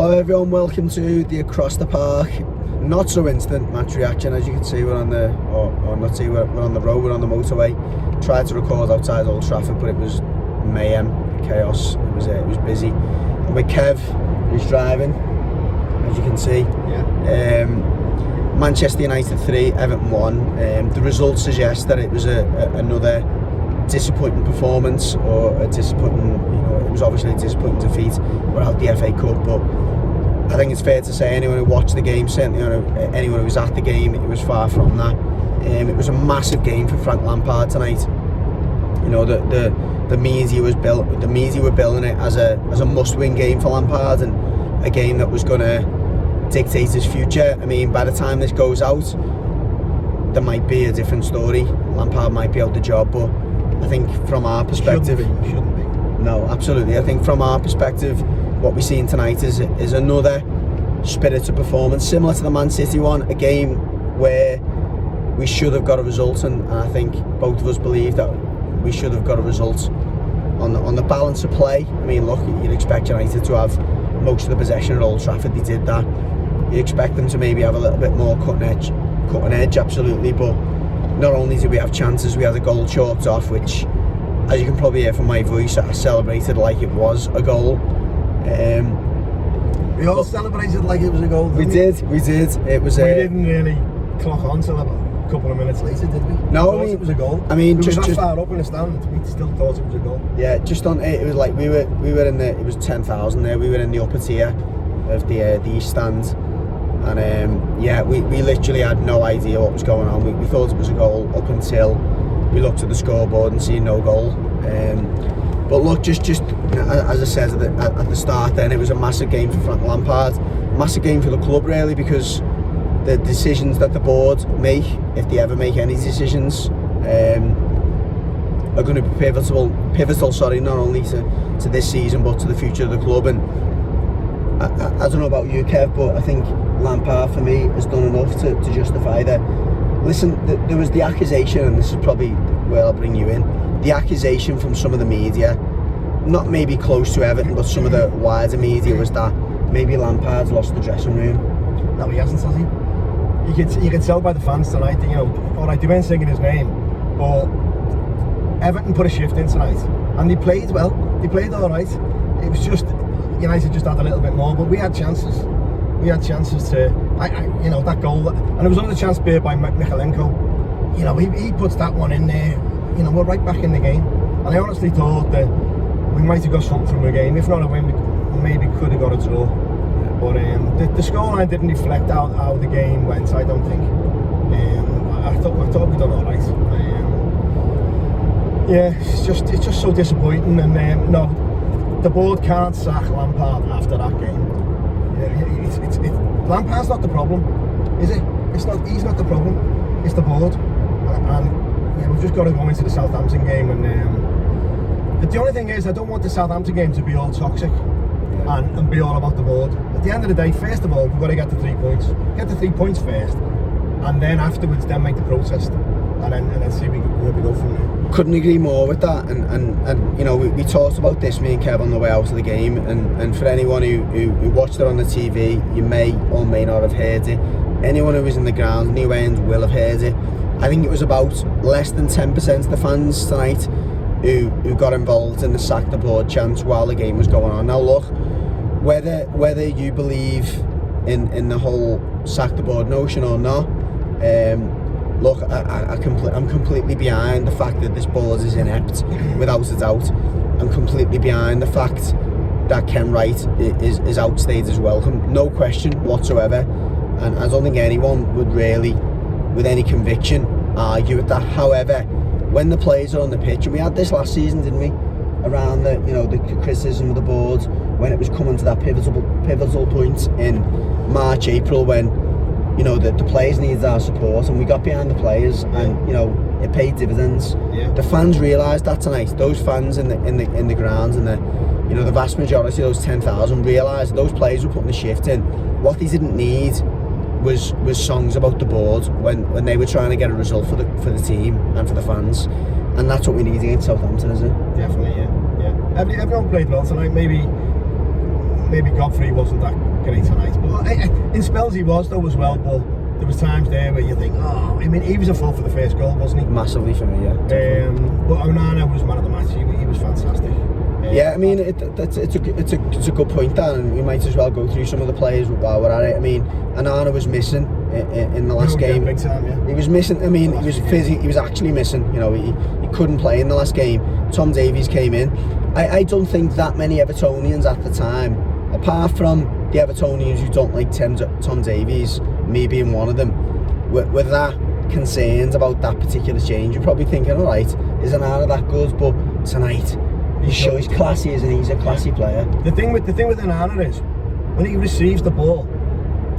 Hello everyone, welcome to the Across the Park. Not so instant match reaction, as you can see. We're on the, or not see, we're on the road, we're on the motorway. Tried to record outside Old Trafford, but it was mayhem, chaos. It was busy. And with Kev, who's driving, as you can see. Yeah. Manchester United 3, Everton 1. The results suggest that it was another disappointing performance, or a disappointing, it was obviously a disappointing defeat without the FA Cup, but I think it's fair to say anyone who watched the game, certainly anyone who was at the game, it was far from that. It was a massive game for Frank Lampard tonight. The media were billing it as a must-win game for Lampard, and a game that was going to dictate his future. I mean, by the time this goes out, there might be a different story. Lampard might be out the job, but I think from our perspective, shouldn't be. No, absolutely. I think from our perspective, what we're seeing tonight is another spirited performance, similar to the Man City one, a game where we should have got a result, and I think both of us believe that we should have got a result. On the balance of play, I mean, look, you'd expect United to have most of the possession at Old Trafford. They did that. You expect them to maybe have a little bit more cutting edge, absolutely. But not only did we have chances, we had a goal chalked off, which, as you can probably hear from my voice, I celebrated like it was a goal. We all celebrated like it was a goal. We did. It was. We didn't really clock on till a couple of minutes later, did we? No, I mean, it was a goal. I mean, we just were that far up in the stand, we still thought it was a goal. Yeah, just on it was like we were in the. It was 10,000 there. We were in the upper tier of the East stand, and yeah, we literally had no idea what was going on. We thought it was a goal up until we looked at the scoreboard and see no goal. But look, just as I said at the start, then it was a massive game for Frank Lampard, massive game for the club really, because the decisions that the board make, if they ever make any decisions, are going to be pivotal. Not only to this season but to the future of the club. And I don't know about you, Kev, but I think Lampard for me has done enough to justify that. Listen, there was the accusation, and this is probably where I'll bring you in. The accusation from some of the media, not maybe close to Everton, but some of the wider media, was that maybe Lampard's lost the dressing room. No, he hasn't, has he? You could tell by the fans tonight that, alright, they weren't singing his name, but Everton put a shift in tonight, and they played well. They played alright. It was just United just had a little bit more, but we had chances. We had chances to, that goal, and it was another chance beat by Michalenko. He puts that one in there. We're right back in the game, and I honestly thought that we might have got something from the game. If not a win, we maybe could have got a draw. But the scoreline didn't reflect how the game went, I don't think. I thought we done all right. Yeah, it's just so disappointing. And no, the board can't sack Lampard after that game. Lampard's not the problem, is it? He's not the problem. It's the board, and we've just got to go into the Southampton game. And the only thing is, I don't want the Southampton game to be all toxic and be all about the board. At the end of the day, first of all, we've got to get the 3 points. Get the 3 points first, and then afterwards, then make the protest, and then see where we go from there. Couldn't agree more with that. And we talked about this, me and Kev, on the way out of the game. And for anyone who watched it on the TV, you may or may not have heard it. Anyone who was in the ground, new end, will have heard it. I think it was about less than 10% of the fans tonight who got involved in the sack the board chant while the game was going on. Now look, whether you believe in the whole sack the board notion or not, look, I'm completely behind the fact that this board is inept, without a doubt. I'm completely behind the fact that Ken Wright is outstayed his welcome, no question whatsoever. And I don't think anyone would really, with any conviction, argue with that. However, when the players are on the pitch, and we had this last season, didn't we, around the criticism of the board when it was coming to that pivotal point in March, April, when the players needed our support, and we got behind the players, and it paid dividends. Yeah. The fans realised that tonight. Those fans in the grounds, and the vast majority of those 10,000 realised those players were putting the shift in. What they didn't need was songs about the board when they were trying to get a result for the team and for the fans, and that's what we need against Southampton, isn't it? Definitely, yeah. Everyone played well tonight. Maybe maybe Godfrey wasn't that great tonight, but in spells he was though as well. But there was times there where you think, oh, I mean, he was a fault for the first goal, wasn't he? Massively for me, yeah. But Onana was man of the match. He was fantastic. Yeah, I mean, it's a good point, Dan, and we might as well go through some of the players while we're at it. I mean, Onana was missing in the last game. Big time, yeah. He was missing. I mean, he was actually missing. You know, he couldn't play in the last game. Tom Davies came in. I don't think that many Evertonians at the time, apart from the Evertonians who don't like Tom Davies, me being one of them, were that concerned about that particular change. You're probably thinking, all right, is Onana that good? But tonight, he's classy, isn't he? He's a classy player. The thing with Onana is, when he receives the ball,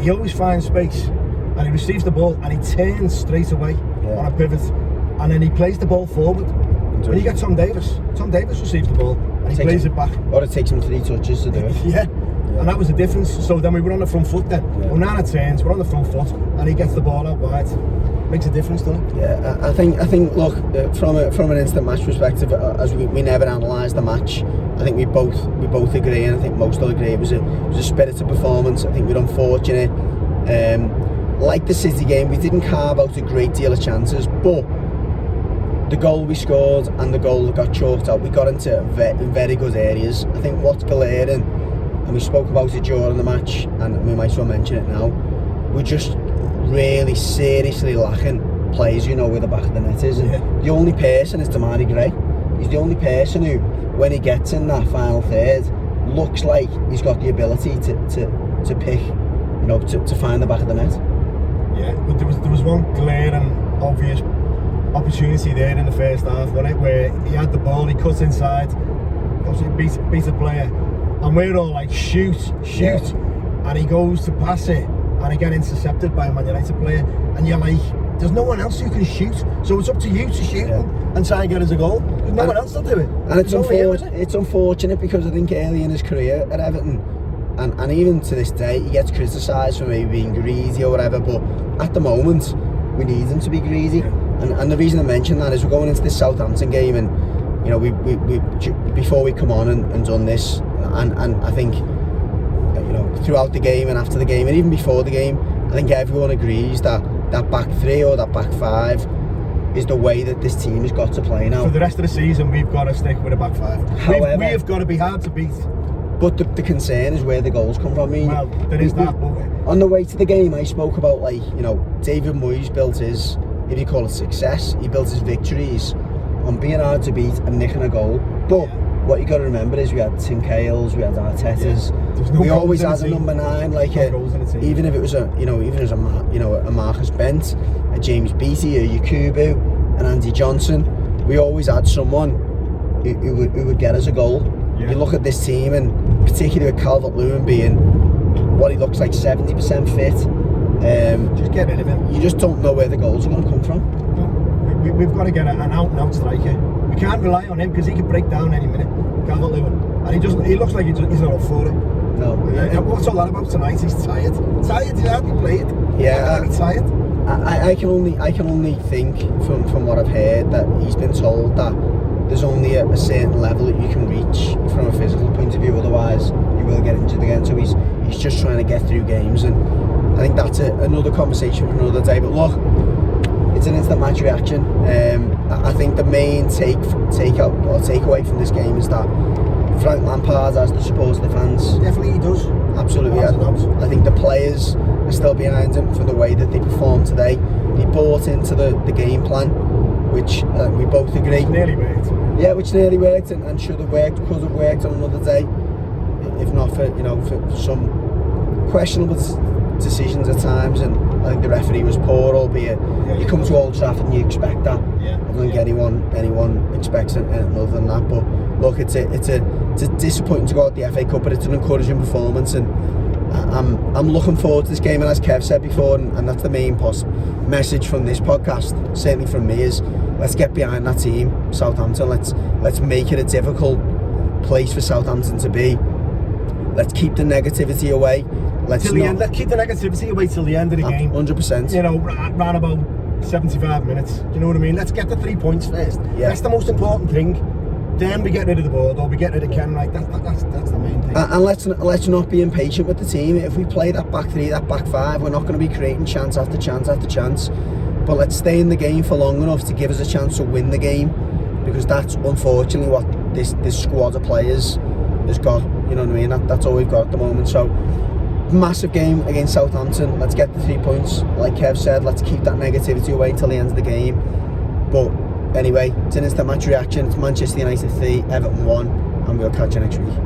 he always finds space, and he receives the ball and he turns straight away on a pivot, and then he plays the ball forward. When you get Tom Davies receives the ball and he plays it back. Or it takes him 3 touches to do it. Yeah. And that was the difference. So then we were on the front foot then. Onana turns, we're on the front foot, and he gets the ball out wide. Makes a difference, doesn't it? Yeah, I think. Look, from an instant match perspective, as we never analysed the match, I think we both agree, and I think most will agree it was a spirited performance. I think we're unfortunate. Like the City game, we didn't carve out a great deal of chances, but the goal we scored and the goal that got chalked out, we got into very good areas. I think what's glaring, and we spoke about it during the match, and we might as well mention it now, we're just really seriously lacking players who know where the back of the net is. And the only person is Damari Gray. He's the only person who, when he gets in that final third, looks like he's got the ability to pick, you know, to find the back of the net. Yeah, but there was one glaring, obvious opportunity there in the first half, wasn't it, where he had the ball, he cuts inside, obviously beats a player, and we're all like, shoot, and he goes to pass it, and he gets intercepted by a Man United player, and you're like, there's no one else who can shoot, so it's up to you to shoot and try and get us a goal, because no one else will do it. And it's unfortunate because I think early in his career at Everton, and even to this day, he gets criticised for maybe being greedy or whatever, but at the moment, we need him to be greedy. And the reason I mention that is we're going into this Southampton game, and you know, we before we come on and done this, and I think, you know, throughout the game and after the game and even before the game, I think everyone agrees that back three or that back five is the way that this team has got to play now. For the rest of the season, we've got to stick with a back five. However, we have got to be hard to beat. But the concern is where the goals come from. I mean, well, there is that. On the way to the game, I spoke about, like, you know, David Moyes built his, if you call it success, he built his victories on being hard to beat and nicking a goal. But what you got to remember is we had Tim Cahill's, we had Arteta's. We always had a number 9, like even if it was a Marcus Bent, a James Beattie, a Yakubu, an Andy Johnson. We always had someone who would get us a goal. You look at this team, and particularly with Calvert-Lewin being what he looks like 70% fit, just get rid of him. You just don't know where the goals are going to come from. We've got to get an out-and-out striker. We can't rely on him because he could break down any minute. Calvert-Lewin, and he looks like he's not up for it. No. What's all that about tonight? He's tired. He's hardly played. Yeah. He's tired. I can only think from what I've heard that he's been told that there's only a certain level that you can reach from a physical point of view, otherwise you will get injured again. So he's just trying to get through games, and I think that's another conversation for another day. But look, it's an instant match reaction. I think the main takeaway from this game is that Frank Lampard has the support of the fans. Definitely he does. Absolutely. I think the players are still behind him for the way that they performed today. He bought into the game plan, which we both agree. Which nearly worked. Yeah, which nearly worked and should have worked, could have worked on another day, if not for some questionable decisions at times. And I think the referee was poor, albeit you come to Old Trafford and you expect that. I don't think anyone expects anything other than that. But look, it's a disappointing to go out the FA Cup, but it's an encouraging performance, and I'm looking forward to this game. And as Kev said before, and that's the main message from this podcast, certainly from me, is let's get behind that team, Southampton. Let's make it a difficult place for Southampton to be. Let's keep the negativity away. Let's keep the negativity away till the end of the game. 100%. You know, round about 75 minutes. Do you know what I mean? Let's get the 3 points first. Yeah. That's the most important thing. then we get rid of the board or we get rid of Ken. Right, that's the main thing. And let's not be impatient with the team. If we play that back three, that back five, we're not going to be creating chance after chance after chance. But let's stay in the game for long enough to give us a chance to win the game, because that's unfortunately what this squad of players has got. You know what I mean? That's all we've got at the moment. So massive game against Southampton. Let's get the 3 points. Like Kev said, let's keep that negativity away until the end of the game. But anyway, it's an instant match reaction. It's Manchester United 3, Everton 1, and we'll catch you next week.